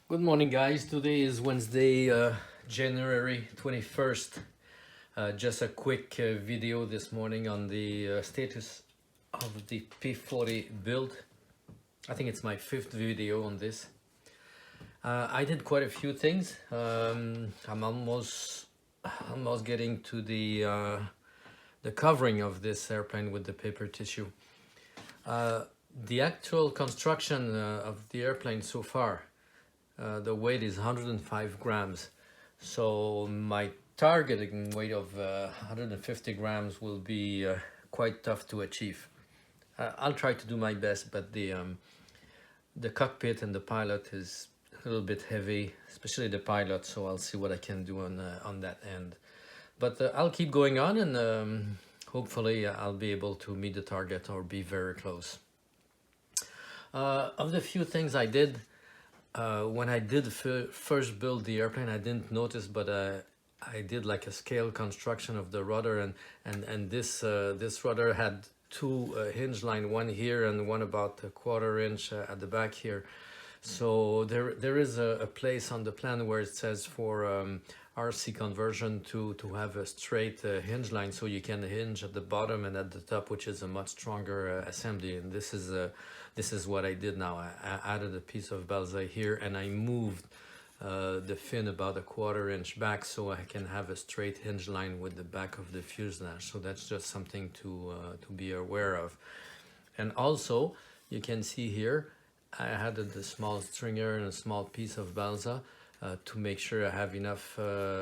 Good morning, guys. Today is Wednesday, January 21st. Just a quick video this morning on the status of the P40 build. I think it's my fifth video on this. I did quite a few things. I'm almost getting to the covering of this airplane with the paper tissue. The actual construction of the airplane so far, the weight is 105 grams. So my targeting weight of 150 grams will be quite tough to achieve. I'll try to do my best, but the cockpit and the pilot is a little bit heavy, especially the pilot, so I'll see what I can do on that end. But I'll keep going on, and hopefully I'll be able to meet the target or be very close. Of the few things I did, when I did first build the airplane, I didn't notice, but I did like a scale construction of the rudder, and this rudder had two hinge line, one here and one about a quarter inch at the back here. So there is a place on the plan where it says for RC conversion to have a straight hinge line, so you can hinge at the bottom and at the top, which is a much stronger assembly. And this is what I did now. I added a piece of balsa here, and I moved the fin about a quarter inch back so I can have a straight hinge line with the back of the fuselage. So that's just something to be aware of. And also, you can see here, I added a small stringer and a small piece of balsa to make sure I have enough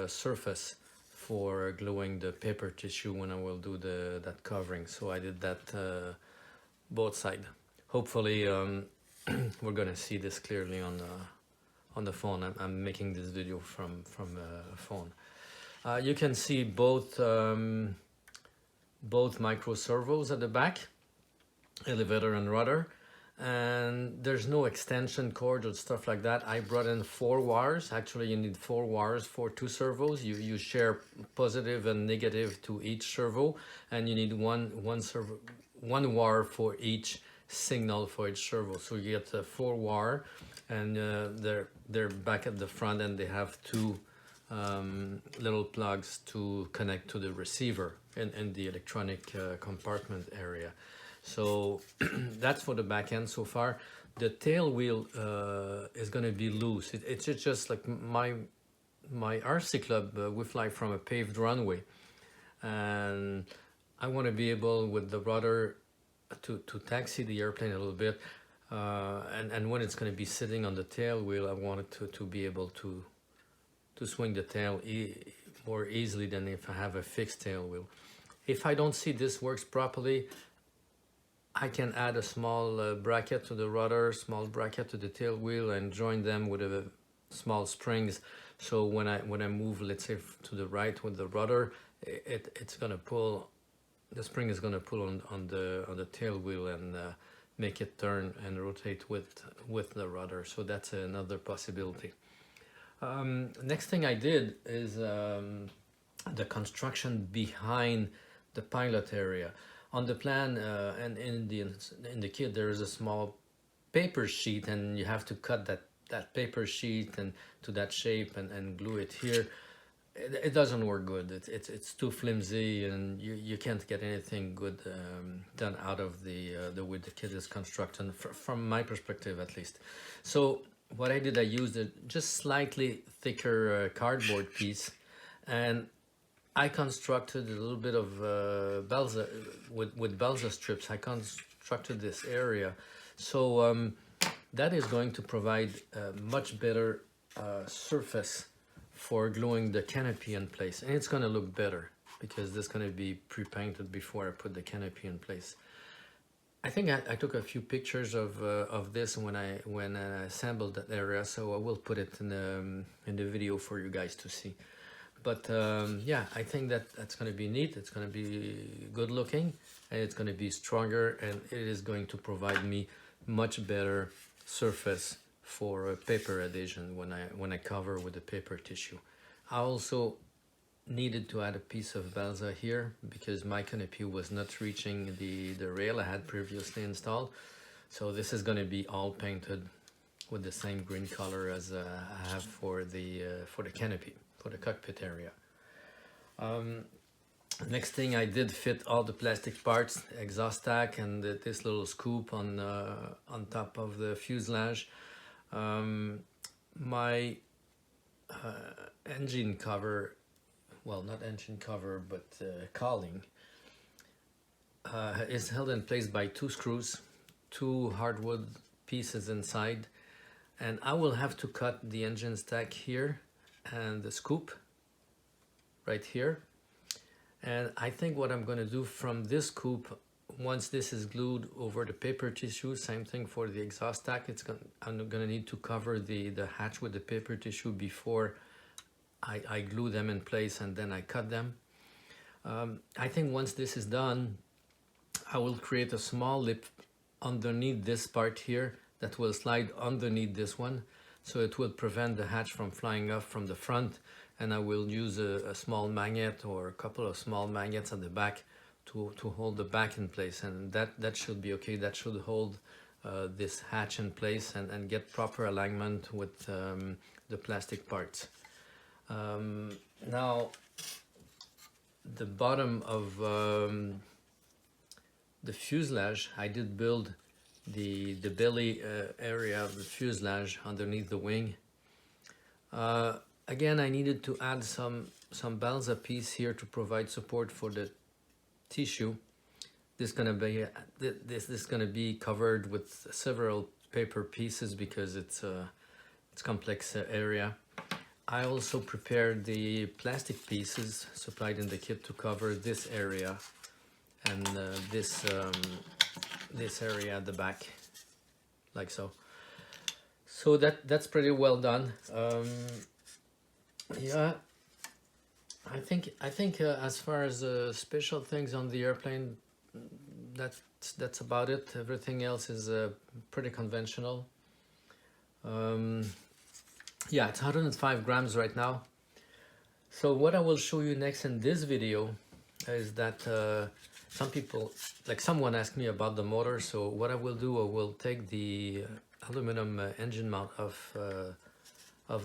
surface for gluing the paper tissue when I will do that covering. So I did that both sides. Hopefully we're gonna see this clearly on the phone. I'm making this video from a phone. You can see both micro servos at the back, elevator and rudder. And there's no extension cord or stuff like that. I brought in 4 wires. Actually, you need 4 wires for 2 servos. You share positive and negative to each servo, and you need one wire for each signal for each servo. So you get 4 wire, and they're back at the front, and they have 2 little plugs to connect to the receiver in the electronic compartment area. So that's for the back end so far. The tail wheel is going to be loose. It's just like my RC club, we fly from a paved runway, and I want to be able with the rudder to taxi the airplane a little bit, and when it's going to be sitting on the tail wheel, I want it to be able to swing the tail more easily than if I have a fixed tail wheel. If I don't see this works properly, I can add a small bracket to the rudder, small bracket to the tail wheel, and join them with a small springs. So when I move, let's say to the right with the rudder, it's gonna pull. The spring is gonna pull on the tail wheel and make it turn and rotate with the rudder. So that's another possibility. Next thing I did is the construction behind the pilot area. On the plan and in the kit, there is a small paper sheet, and you have to cut that paper sheet and to that shape and glue it here. It doesn't work good. It's too flimsy, and you can't get anything good done out of the way the kit is constructed, from my perspective at least. So what I did, I used a just slightly thicker cardboard piece, and I constructed a little bit of balsa with balsa strips. I constructed this area, so that is going to provide a much better surface for gluing the canopy in place, and it's going to look better because this is going to be pre-painted before I put the canopy in place. I think I took a few pictures of this when I assembled that area, so I will put it in the video for you guys to see. But yeah, I think that's going to be neat. It's going to be good looking, and it's going to be stronger, and it is going to provide me much better surface for paper adhesion when I cover with the paper tissue. I also needed to add a piece of balsa here because my canopy was not reaching the rail I had previously installed. So this is going to be all painted with the same green color as I have for the canopy, for the cockpit area. Next thing, I did fit all the plastic parts, exhaust stack, and this little scoop on top of the fuselage. My engine cover, well, not engine cover, but cowling, is held in place by 2 screws, 2 hardwood pieces inside, and I will have to cut the engine stack here and the scoop right here. And I think what I'm going to do from this scoop, once this is glued over the paper tissue, same thing for the exhaust stack, I'm going to need to cover the hatch with the paper tissue before I glue them in place and then I cut them. I think once this is done, I will create a small lip underneath this part here that will slide underneath this one, so it will prevent the hatch from flying off from the front. And I will use a small magnet or a couple of small magnets at the back to hold the back in place, and that should be okay. That should hold this hatch in place and get proper alignment with the plastic parts. Now, the bottom of the fuselage, I did build the belly area of the fuselage underneath the wing. Again, I needed to add some balsa piece here to provide support for the tissue. This is gonna be covered with several paper pieces because it's complex area. I also prepared the plastic pieces supplied in the kit to cover this area and this area at the back, like so. So that's pretty well done. Yeah, I think as far as special things on the airplane, that's about it. Everything else is pretty conventional. Yeah, it's 105 grams right now. So what I will show you next in this video is that some people, like someone asked me about the motor. So what I will do, I will take the aluminum engine mount of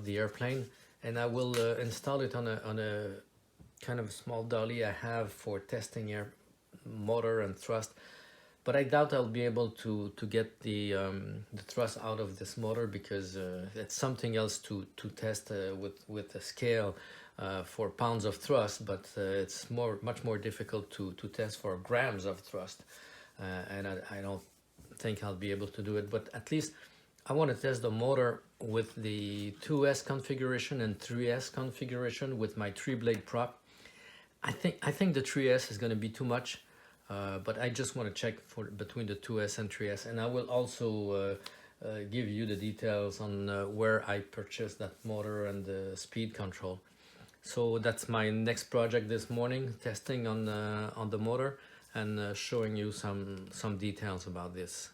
the airplane, and I will install it on a kind of small dolly I have for testing air motor and thrust. But I doubt I'll be able to get the thrust out of this motor because it's something else to test with a scale for pounds of thrust, but it's much more difficult to test for grams of thrust, and I don't think I'll be able to do it. But at least I want to test the motor with the 2S configuration and 3S configuration with my 3-blade prop. I think the 3S is going to be too much, but I just want to check for between the 2S and 3S, and I will also give you the details on where I purchased that motor and the speed control. So that's my next project this morning, testing on the motor and showing you some details about this.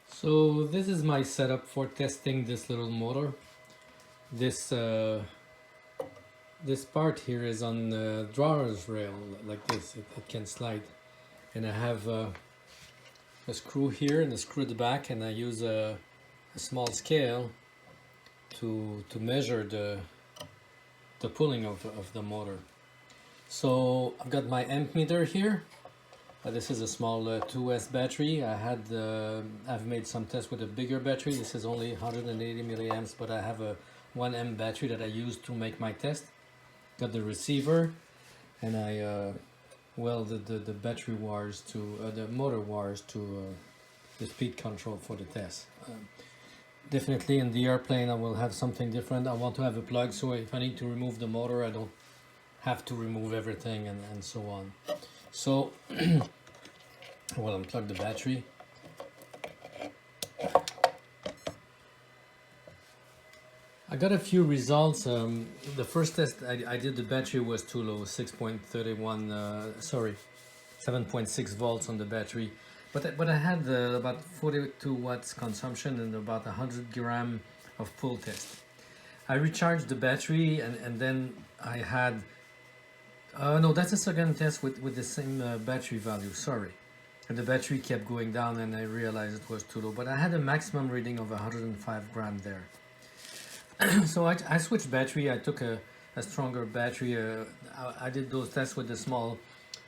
So this is my setup for testing this little motor. This part here is on the drawer's rail like this. It can slide, and I have a screw here and a screw at the back, and I use a small scale to measure the pulling of the motor. So I've got my amp meter here. This is a small 2S battery. I've made some tests with a bigger battery. This is only 180 milliamps, but I have a 1M battery that I use to make my test. Got the receiver, and I welded the battery wires to the motor wires to the speed control for the test. Definitely in the airplane I will have something different. I want to have a plug, so if I need to remove the motor, I don't have to remove everything and so on. So we'll unplug the battery. I got a few results. The first test I did, the battery was too low, 6.31, sorry, 7.6 volts on the battery. But I had about 42 watts consumption and about 100 gram of pull test. I recharged the battery and then I had, no, that's a second test with the same battery value, sorry. And the battery kept going down and I realized it was too low. But I had a maximum reading of 105 gram there. So I switched battery. I took a stronger battery. I did those tests with the small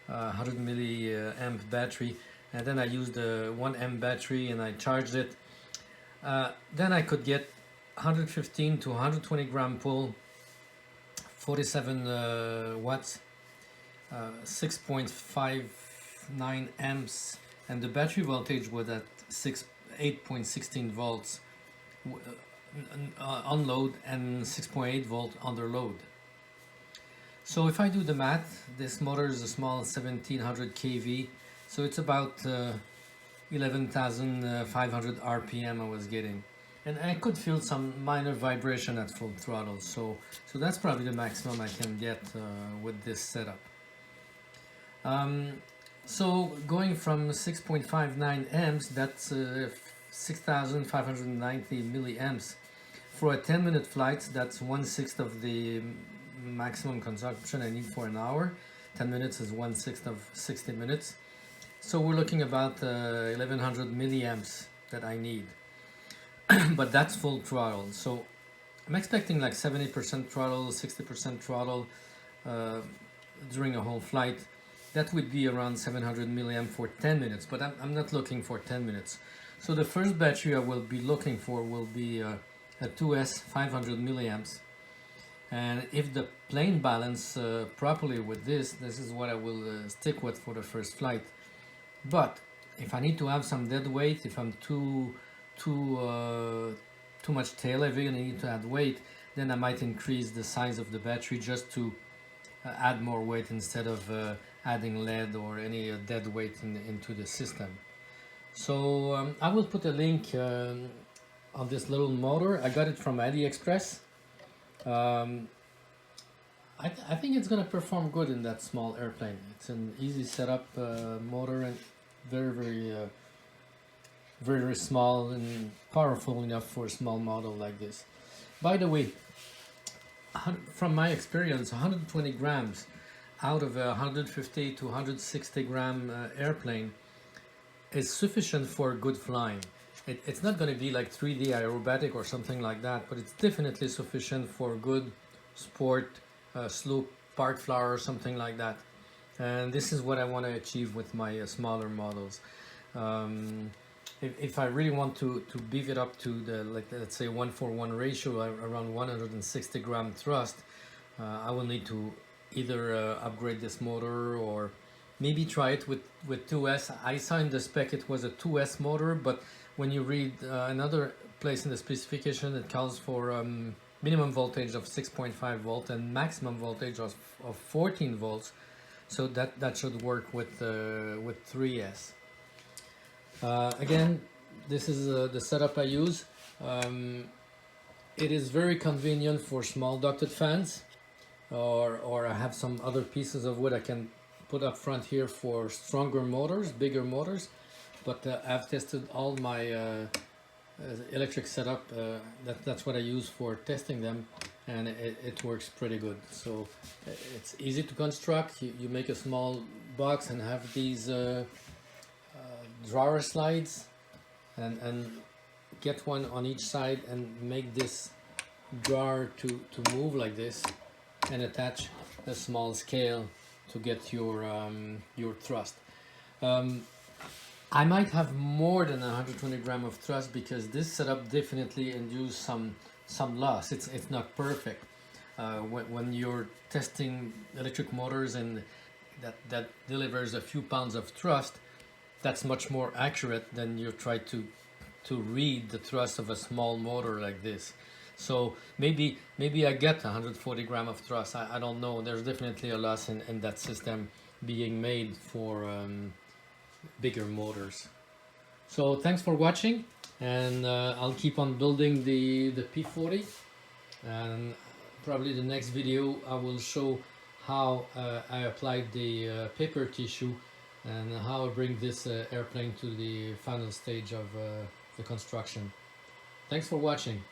100 milliamp battery, and then I used a 1 amp battery and I charged it. Then I could get 115 to 120 gram pull, 47 watts, 6.59 amps, and the battery voltage was at 8.16 volts on load and 6.8 volt under load. So if I do the math, this motor is a small 1700 kV, so it's about 11,500 RPM I was getting, and I could feel some minor vibration at full throttle. So that's probably the maximum I can get with this setup. So going from 6.59 amps, that's 6,590 milliamps. For a 10-minute flight, that's 1/6 of the maximum consumption I need for an hour. 10 minutes is 1/6 of 60 minutes. So we're looking about 1100 milliamps that I need. But that's full throttle. So I'm expecting like 70% throttle, 60% throttle during a whole flight. That would be around 700 milliamp for 10 minutes, but I'm not looking for 10 minutes. So the first battery I will be looking for will be a 2S 500 milliamps. And if the plane balance properly with this is what I will stick with for the first flight. But if I need to have some dead weight, if I'm too much tail heavy and I need to add weight, then I might increase the size of the battery just to add more weight instead of adding lead or any dead weight into the system. So I will put a link on this little motor. I got it from AliExpress. I think it's going to perform good in that small airplane. It's an easy setup motor and very small and powerful enough for a small model like this. By the way, from my experience, 120 grams out of a 150 to 160 gram airplane is sufficient for good flying. It's not going to be like 3D aerobatic or something like that, but it's definitely sufficient for good sport, slope, park flower or something like that. And this is what I want to achieve with my smaller models. If I really want to beef it up to the, like, let's say 1:1 ratio, around 160 gram thrust, I will need to either upgrade this motor or maybe try it with 2S. I saw in the spec it was a 2S motor, but when you read another place in the specification, it calls for minimum voltage of 6.5 volt and maximum voltage of 14 volts. So that should work with 3S. Again, this is the setup I use. It is very convenient for small ducted fans, or I have some other pieces of wood I can put up front here for stronger motors, bigger motors. But I've tested all my electric setup. That's what I use for testing them, and it works pretty good. So it's easy to construct. You make a small box and have these drawer slides, and get one on each side and make this drawer to move like this, and attach a small scale to get your thrust. I might have more than 120 gram of thrust because this setup definitely induced some loss. It's not perfect. When you're testing electric motors and that delivers a few pounds of thrust, that's much more accurate than you try to read the thrust of a small motor like this. So maybe I get 140 gram of thrust. I don't know. There's definitely a loss in that system being made for bigger motors. So thanks for watching, and I'll keep on building the P40. and probably the next video I will show how I applied the paper tissue and how I bring this airplane to the final stage of the construction. Thanks for watching.